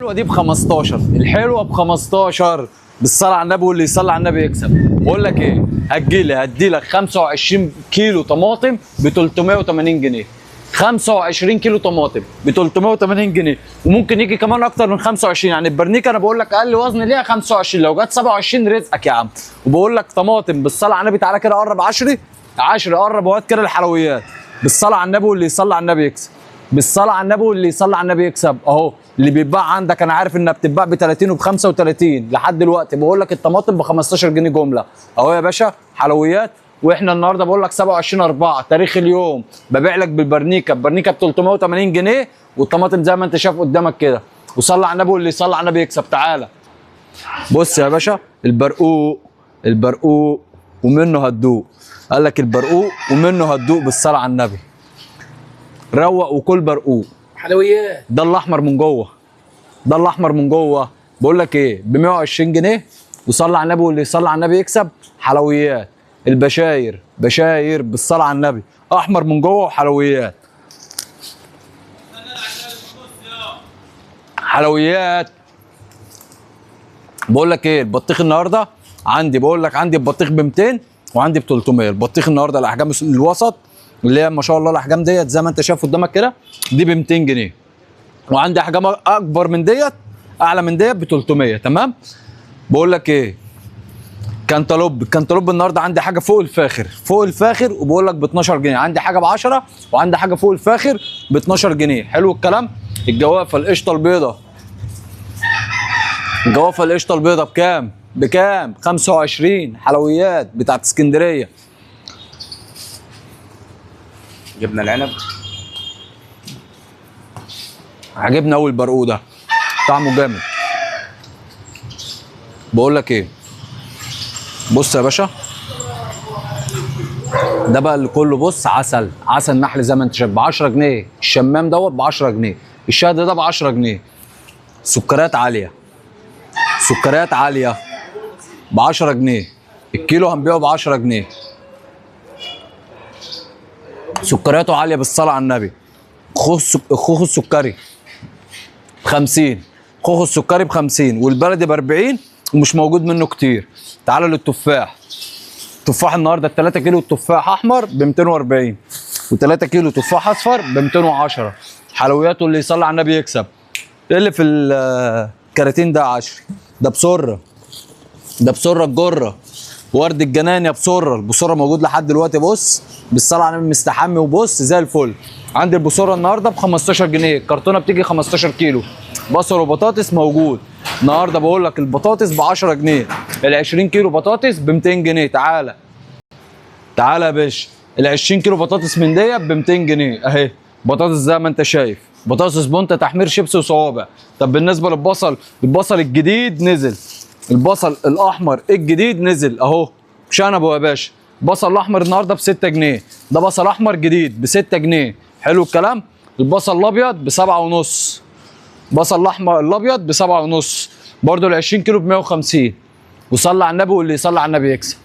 الحلوه دي ب 15، الحلوه ب 15 بالصلاه على النبي، واللي يصلي على النبي يكسب. بقول لك ايه، هدي لك 25 كيلو طماطم ب 380 جنيه. 25 كيلو طماطم ب 380 جنيه، وممكن يجي كمان اكتر من 25. يعني البرنيكه انا بقول لك اقل وزن ليها 25، لو جت 27 رزقك يا عم. وبقول لك طماطم بالصلاه على النبي، تعالى كده قرب 10 قرب وهات كده الحلويات بالصلاه على النبي، واللي يصلي على النبي يكسب. بالصلاه على النبي، واللي يصلي على النبي يكسب. اهو اللي بيتباع عندك، انا عارف انها بتتباع ب 30 وب 35 لحد دلوقتي. بقول لك الطماطم ب 15 جنيه جمله اهو يا باشا حلويات. واحنا النهارده بقول لك 27/4 تاريخ اليوم ببيع لك بالبرنيكه ب 380 جنيه، والطماطم زي ما انت شايف قدامك كده. وصلي على النبي، واللي يصلي على النبي يكسب. تعالى بص يا باشا، البرقوق ومنه هتدوق. قال لك البرقوق ومنه هتدوق بالصلاه على النبي. روق وكل برقوق حلويات. ده الاحمر من جوه، ده الاحمر من جوه. بقول لك ايه، ب 120 جنيه. وصلي على النبي، واللي يصلي على النبي يكسب. حلويات البشاير، بشاير بالصلاه على النبي، احمر من جوه وحلويات. حلويات. بقول لك ايه، البطيخ النهارده عندي، بقول لك عندي البطيخ ب 200 وعندي ب 300. البطيخ النهارده الاحجام الوسط اللي هي ما شاء الله الاحجام ديت زي ما انت شايف قدامك كده، دي ب 200 جنيه. وعندي احجام اكبر من ديت، اعلى من ديت ب 300. تمام. بقول لك ايه، الكنتالوب النهارده عندي حاجه فوق الفاخر، فوق الفاخر، وبقول لك ب 12 جنيه. عندي حاجه ب 10 وعندي حاجه فوق الفاخر ب 12 جنيه. حلو الكلام. الجوافه القشطه البيضاء، الجوافه القشطه البيضاء بكام؟ بكام؟ 25. حلويات بتاعت اسكندريه. جبنا العنب. عجبني قوي البرقوق ده، طعمه جامد. بقول لك ايه، بص يا باشا، ده بقى اللي كله بص عسل نحل زي ما انت شايف ب 10 جنيه. الشمام دوت ب 10 جنيه، الشهد ده ب 10 جنيه. سكريات عاليه، سكريات عاليه ب 10 جنيه. الكيلو هنبيعه ب 10 جنيه. سكرياته عاليه بالصلاه على النبي. خوخ السكري ب 50، خوخ السكري ب 50، والبلدي ب 40، ومش موجود منه كتير. تعالى للتفاح. تفاح النهارده 3 كيلو تفاح احمر ب 240، و3 كيلو تفاح اصفر ب 210. حلوياته اللي يصلي على النبي يكسب. ايه اللي في الكراتين ده 10؟ ده بسره، ده بسره الجره. ورد الجنان يا بسره، البسره موجود لحد دلوقتي. بص بالصلاه على النبي مستحمي وبص زي الفل. عندي البسره النهارده ب 15 جنيه، الكرتونه بتيجي 15 كيلو. بصل وبطاطس موجود النهارده. بقول لك البطاطس ب 10 جنيه، ال 20 كيلو بطاطس ب 200 جنيه. تعالى تعالى يا باشا، ال 20 كيلو بطاطس من ديت ب 200 جنيه اهي. بطاطس زي ما انت شايف، بطاطس بونتا تحمير شيبسي وصوابع. طب بالنسبه للبصل، البصل الجديد نزل، البصل الاحمر الجديد نزل اهو شنبه يا باشا. بصل الاحمر النهارده ب 6 جنيه، ده بصل احمر جديد ب 6 جنيه. حلو الكلام. البصل الابيض ب 7.5، بصل الاحمر الابيض ب 7.5 برضه. ال 20 كيلو ب 150. وصلي على النبي، واللي يصلي على النبي يكسب.